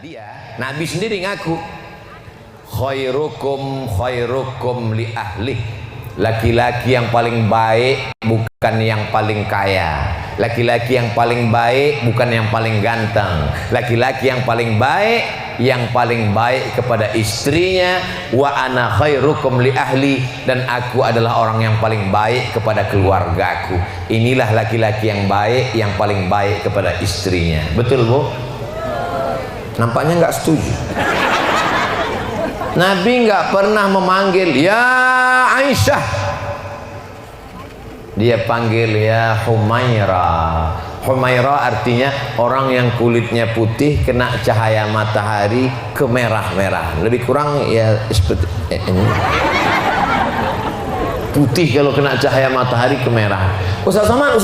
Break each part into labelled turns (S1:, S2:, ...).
S1: dia, Nabi sendiri ngaku khairukum li ahli. Laki-laki yang paling baik bukan yang paling kaya. Laki-laki yang paling baik bukan yang paling ganteng. Laki-laki yang paling baik kepada istrinya. Wa ana khairukum li ahli, dan aku adalah orang yang paling baik kepada keluargaku. Inilah laki-laki yang baik, yang paling baik kepada istrinya. Betul, Bu? Nampaknya nggak setuju. Nabi nggak pernah memanggil ya Aisyah, dia panggil ya Humaira. Humaira artinya orang yang kulitnya putih kena cahaya matahari kemerah-merahan. Lebih kurang ya seperti ini. Putih kalau kena cahaya matahari kemerahan. Ustaz Somad,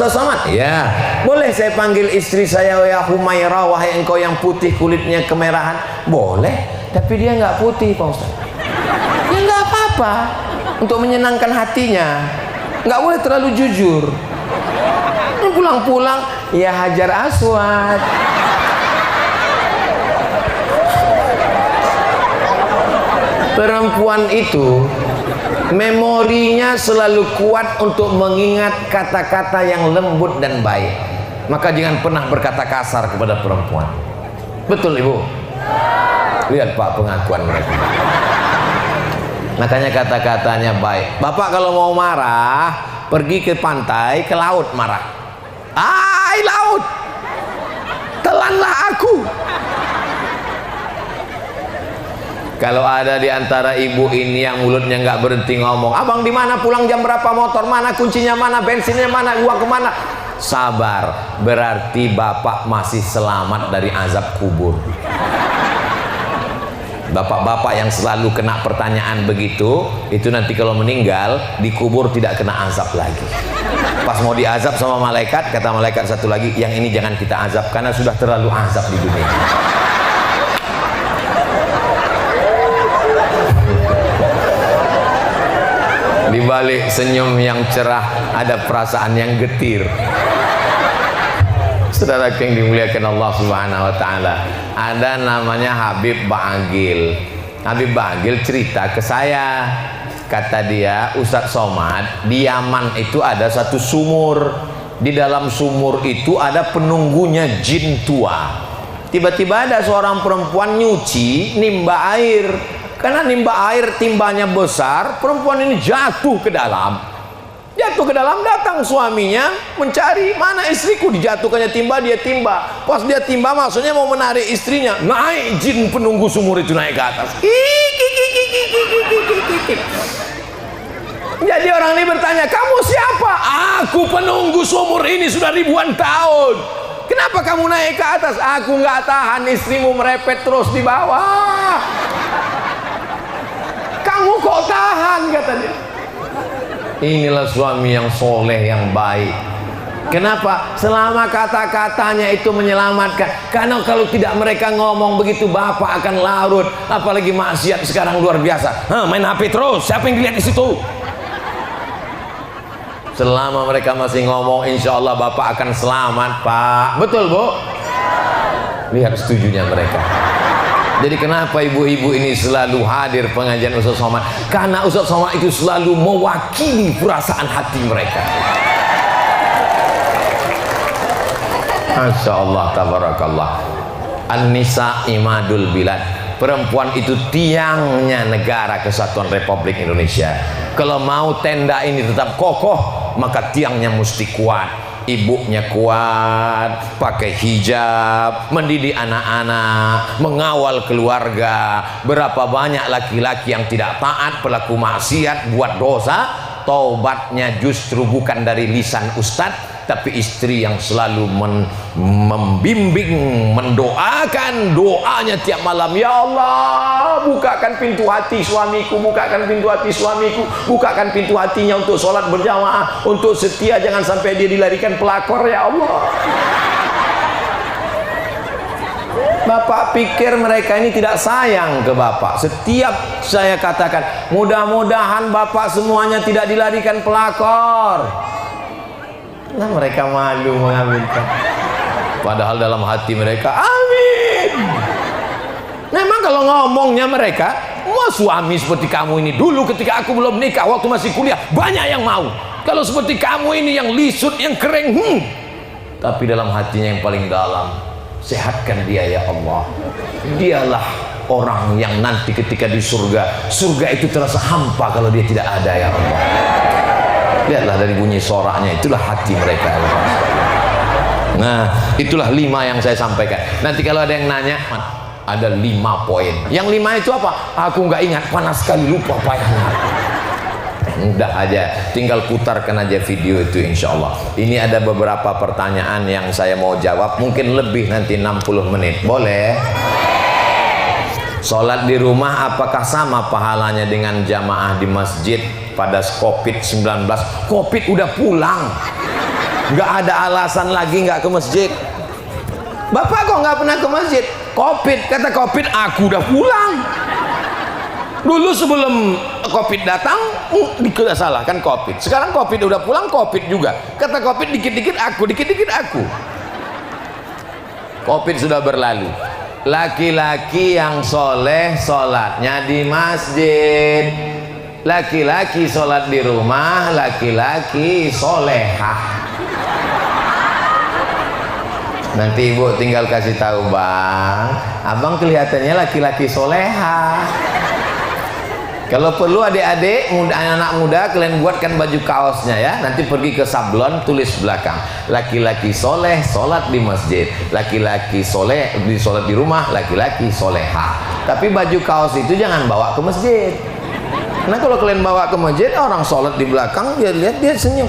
S1: ya boleh saya panggil istri saya ya Humaira, wahai engkau yang putih kulitnya kemerahan? Boleh. Tapi dia nggak putih, Pak Ustaz. Ya nggak apa-apa, untuk menyenangkan hatinya. Nggak boleh terlalu jujur. Pulang-pulang, ya Hajar Aswad. Perempuan itu memorinya selalu kuat untuk mengingat kata-kata yang lembut dan baik. Maka jangan pernah berkata kasar kepada perempuan. Betul, Ibu? Lihat Pak pengakuan mereka. Makanya kata-katanya baik. Bapak kalau mau marah, pergi ke pantai, ke laut marah. Hai laut, telanlah aku. Kalau ada di antara ibu ini yang mulutnya nggak berhenti ngomong, abang di mana, pulang jam berapa, motor mana, kuncinya mana, bensinnya mana, uang kemana? Sabar, berarti bapak masih selamat dari azab kubur. Bapak-bapak yang selalu kena pertanyaan begitu, itu nanti kalau meninggal dikubur tidak kena azab lagi. Pas mau diazab sama malaikat, kata malaikat satu lagi, yang ini jangan kita azab karena sudah terlalu azab di dunia. Di balik senyum yang cerah ada perasaan yang getir. Saudara yang dimuliakan Allah Subhanahu wa taala, ada namanya Habib Bagil. Habib Bagil cerita ke saya, kata dia, Ustadz Somad, di Yaman itu ada satu sumur. Di dalam sumur itu ada penunggunya jin tua. Tiba-tiba ada seorang perempuan nyuci nimba air. Karena nimba air timbanya besar, perempuan ini jatuh ke dalam. Jatuh ke dalam, datang suaminya mencari, mana istriku, dijatuhkannya timba, dia timba. Pas dia timba maksudnya mau menarik istrinya, naik jin penunggu sumur itu naik ke atas. Jadi orang ini bertanya, kamu siapa? Aku penunggu sumur ini sudah ribuan tahun. Kenapa kamu naik ke atas? Aku nggak tahan istrimu merepet terus di bawah. Kamu kok tahan, kata dia. Inilah suami yang soleh, yang baik. Kenapa? Selama kata-katanya itu menyelamatkan. Karena kalau tidak mereka ngomong begitu, bapak akan larut. Apalagi maksiat sekarang luar biasa. Main HP terus, siapa yang dilihat di situ? Selama mereka masih ngomong, insya Allah bapak akan selamat, Pak. Betul, Bu? Lihat setujunya mereka. Jadi kenapa ibu-ibu ini selalu hadir pengajian Ustadz Somad? Karena Ustadz Somad itu selalu mewakili perasaan hati mereka. Masya Allah, tabarakallah. An-Nisa imadul bilad. Perempuan itu tiangnya negara kesatuan Republik Indonesia. Kalau mau tenda ini tetap kokoh, maka tiangnya mesti kuat. Ibunya kuat, pakai hijab, mendidik anak-anak, mengawal keluarga. Berapa banyak laki-laki yang tidak taat, pelaku maksiat, buat dosa, taubatnya justru bukan dari lisan ustadz, tapi istri yang selalu membimbing, mendoakan, doanya tiap malam, ya Allah, bukakan pintu hati suamiku, bukakan pintu hati suamiku, bukakan pintu hatinya untuk sholat berjamaah, untuk setia, jangan sampai dia dilarikan pelakor, ya Allah. Bapak pikir mereka ini tidak sayang ke bapak? Setiap saya katakan, mudah-mudahan bapak semuanya tidak dilarikan pelakor. Nah, mereka malu mengaminkan. Padahal dalam hati mereka, amin. kalau ngomongnya mereka, wah suami seperti kamu ini dulu ketika aku belum nikah waktu masih kuliah banyak yang mau. Kalau seperti kamu ini yang lisut, yang kering, tapi dalam hatinya yang paling dalam, sehatkan dia ya Allah. Dialah orang yang nanti ketika di surga, surga itu terasa hampa kalau dia tidak ada ya Allah. Lihatlah dari bunyi soraknya, itulah hati mereka ya Allah. Nah, itulah 5 yang saya sampaikan. Nanti kalau ada yang nanya, ada 5 poin. Yang 5 itu apa? Aku nggak ingat, panas sekali, lupa payahnya. Udah aja, tinggal putarkan aja video itu insya Allah. Ini ada beberapa pertanyaan yang saya mau jawab, mungkin lebih nanti 60 menit. Boleh? Sholat di rumah apakah sama pahalanya dengan jamaah di masjid pada COVID-19? COVID udah pulang, nggak ada alasan lagi nggak ke masjid. Bapak kok nggak pernah ke masjid? COVID, kata COVID aku udah pulang. Dulu sebelum COVID datang, tidak salah kan COVID. Sekarang COVID udah pulang, COVID juga. Kata COVID dikit-dikit aku, dikit-dikit aku. COVID sudah berlalu. Laki-laki yang soleh sholatnya di masjid. Laki-laki sholat di rumah, laki-laki solehah. Nanti ibu tinggal kasih tahu bang, abang kelihatannya laki-laki soleha. Kalau perlu adik-adik, anak-anak muda, kalian buatkan baju kaosnya ya. Nanti pergi ke sablon, tulis belakang. Laki-laki soleh, sholat di masjid. Laki-laki soleh, sholat di rumah, laki-laki soleha. Tapi baju kaos itu jangan bawa ke masjid. Karena kalau kalian bawa ke masjid, orang sholat di belakang, dia lihat, dia senyum.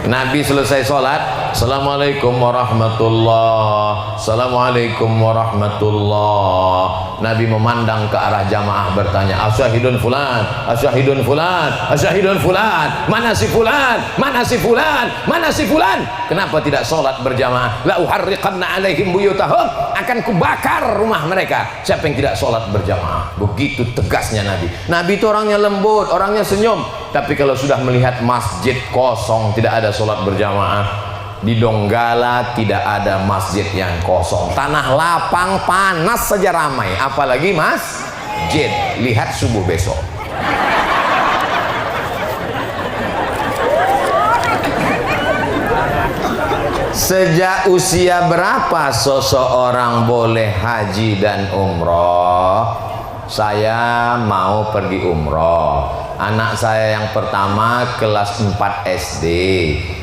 S1: Nabi selesai sholat, Assalamualaikum warahmatullah, Assalamualaikum warahmatullah. Nabi memandang ke arah jamaah bertanya, asyahidun fulan, asyahidun fulan, asyahidun fulan, mana si fulan, mana si fulan, mana si fulan. Kenapa tidak sholat berjamaah? La uharriqanna alaihim buyutahum, akan kubakar rumah mereka siapa yang tidak sholat berjamaah. Begitu tegasnya Nabi. Nabi itu orangnya lembut, orangnya senyum. Tapi kalau sudah melihat masjid kosong, tidak ada sholat berjamaah, di Donggala tidak ada masjid yang kosong, tanah lapang panas saja ramai, apalagi masjid. Lihat subuh besok. Sejak usia berapa seseorang boleh haji dan umroh? Saya mau pergi umroh. Anak saya yang pertama kelas 4 SD,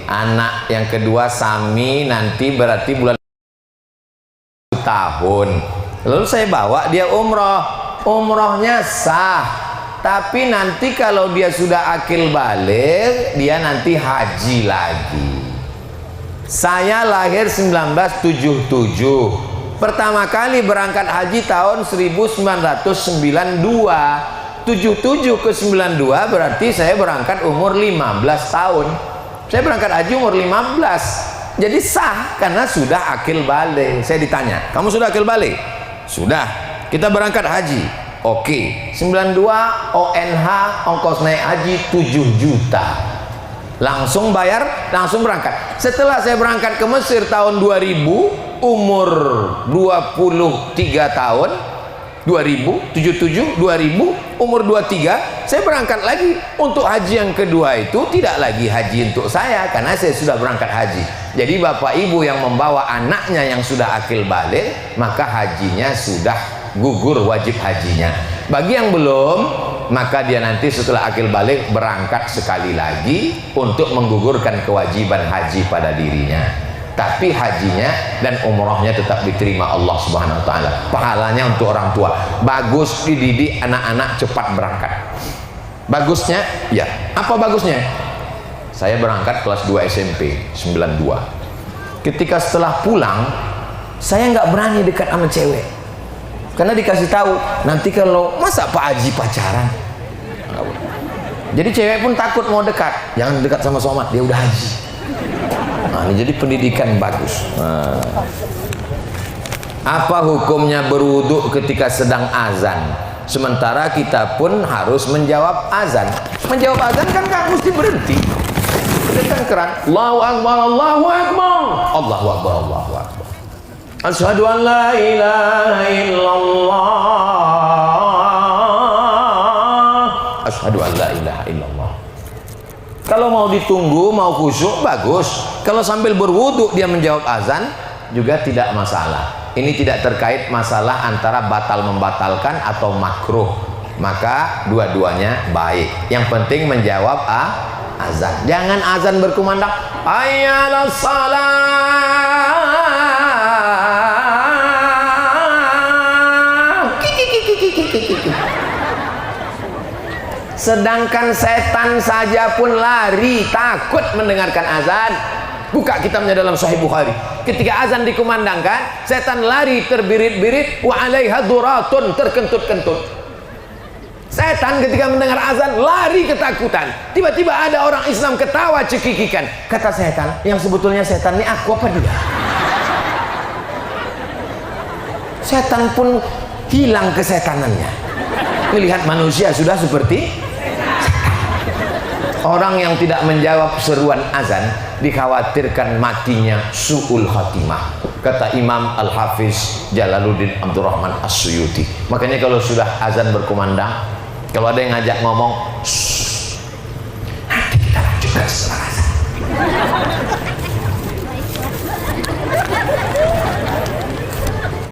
S1: anak yang kedua Sami nanti berarti bulan tahun. Lalu saya bawa dia umroh, umrohnya sah. Tapi nanti kalau dia sudah akil balik, dia nanti haji lagi. Saya lahir 1977. Pertama kali berangkat haji tahun 1992. 77 ke 92 berarti saya berangkat umur 15 tahun. Saya berangkat haji umur 15. Jadi sah karena sudah akil balik. Saya ditanya, kamu sudah akil balik? Sudah. Kita berangkat haji. Oke. 92 ONH, ongkos naik haji 7 juta. Langsung bayar, langsung berangkat. Setelah saya berangkat ke Mesir tahun 2000, umur 23 tahun, 2000, 77, 2000, umur 23, saya berangkat lagi. Untuk haji yang kedua itu tidak lagi haji untuk saya, karena saya sudah berangkat haji. Jadi bapak ibu yang membawa anaknya yang sudah akil balik, maka hajinya sudah gugur wajib hajinya. Bagi yang belum, maka dia nanti setelah akil balik berangkat sekali lagi untuk menggugurkan kewajiban haji pada dirinya. Tapi hajinya dan umrohnya tetap diterima Allah Subhanahu wa ta'ala. Pahalanya untuk orang tua. Bagus dididik anak-anak cepat berangkat. Bagusnya, ya. Apa bagusnya? Saya berangkat kelas 2 SMP 92. Ketika setelah pulang, saya nggak berani dekat sama cewek. Karena dikasih tahu, nanti kalau masa Pak Haji pacaran. Jadi cewek pun takut mau dekat. Jangan dekat sama Somad, dia udah haji. Nah, ini jadi pendidikan bagus. Nah. Apa hukumnya berwudu ketika sedang azan? Sementara kita pun harus menjawab azan. Menjawab azan kan nggak mesti berhenti. Tekan keran. Allahu Akbar, Allahu Akbar, Allahu Akbar, Allahu Akbar. Asyhadu an la ilaha illallah, asyhadu an la ilaha illallah. Kalau mau ditunggu, mau khusyuk, bagus. Kalau sambil berwudu dia menjawab azan, juga tidak masalah. Ini tidak terkait masalah antara batal membatalkan atau makruh. Maka dua-duanya baik. Yang penting menjawab azan. Jangan azan berkumandang hayya 'alas salah. Sedangkan setan saja pun lari takut mendengarkan azan. Buka kitabnya dalam Sahih Bukhari. Ketika azan dikumandangkan, setan lari terbirit-birit, wa 'alaiha duratun, terkentut-kentut. Setan ketika mendengar azan lari ketakutan. Tiba-tiba ada orang Islam ketawa cekikikan. Kata setan, yang sebetulnya setan ini aku apa dia? Setan pun hilang kesetanannya. Melihat manusia sudah seperti orang yang tidak menjawab seruan azan dikhawatirkan matinya su'ul khatimah, kata Imam Al-Hafiz Jalaluddin Abdurrahman As-Suyuti. Makanya kalau sudah azan berkumandang, kalau ada yang ngajak ngomong